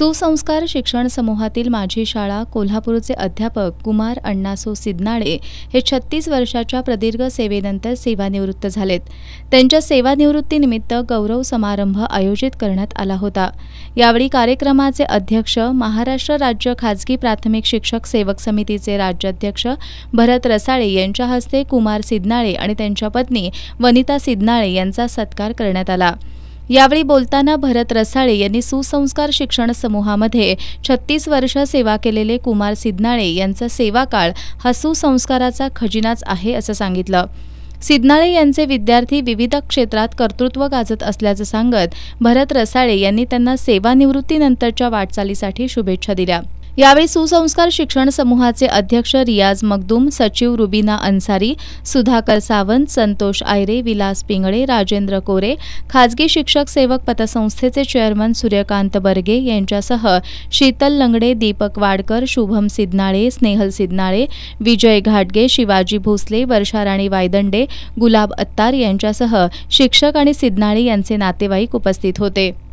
सुसंस्कार शिक्षण समूहातील माझी शाळा कोल्हापूरचे अध्यापक कुमार अण्णासो सिदनाळे हे 36 वर्षाच्या प्रदीर्घ सेवेनंतर सेवानिवृत्त झालेत। त्यांच्या सेवानिवृत्तीनिमित्त गौरव समारंभ आयोजित करण्यात आला होता। यावेळी कार्यक्रमाचे अध्यक्ष महाराष्ट्र राज्य खाजगी प्राथमिक शिक्षक सेवक समितीचे राज्याध्यक्ष भरत रसाळे यांच्या हस्ते कुमार सिदनाळे आणि त्यांच्या पत्नी वनिता सिदनाळे यांचा सत्कार करण्यात आला। यावेळी बोलताना भरत रसाळे यांनी सुसंस्कार शिक्षण समूहामध्ये 36 वर्ष सेवा केलेले कुमार सिदनाळे यांचा सेवाकाळ हा सुसंस्काराचा खजिनाच आहे असं सांगितलं। सिदनाळे यांचे विद्यार्थी विविध क्षेत्रात कर्तृत्व गाजत असल्याचं सांगत भरत रसाळे यांनी त्यांना सेवानिवृत्तीनंतरच्या वाटचालीसाठी शुभेच्छा दिल्या। यावेळी सुसंस्कार शिक्षण समूहाचे अध्यक्ष रियाज मखदूम, सचिव रुबीना अन्सारी, सुधाकर सावंत, संतोष आयरे, विलास पिंगळे, राजेंद्र कोरे, खाजगी शिक्षक सेवक पतसंस्थेचे चेअरमन सूर्यकांत बर्गे यांच्यासह शीतल लंगडे, दीपक वाडकर, शुभम सिदनाळे, स्नेहल सिदनाळे, विजय घाटगे, शिवाजी भोसले, वर्षाराणी वायदंडे, गुलाब अत्तार यांच्यासह शिक्षक आणि सिदनाळे यांचे नातेवाईक उपस्थित होते।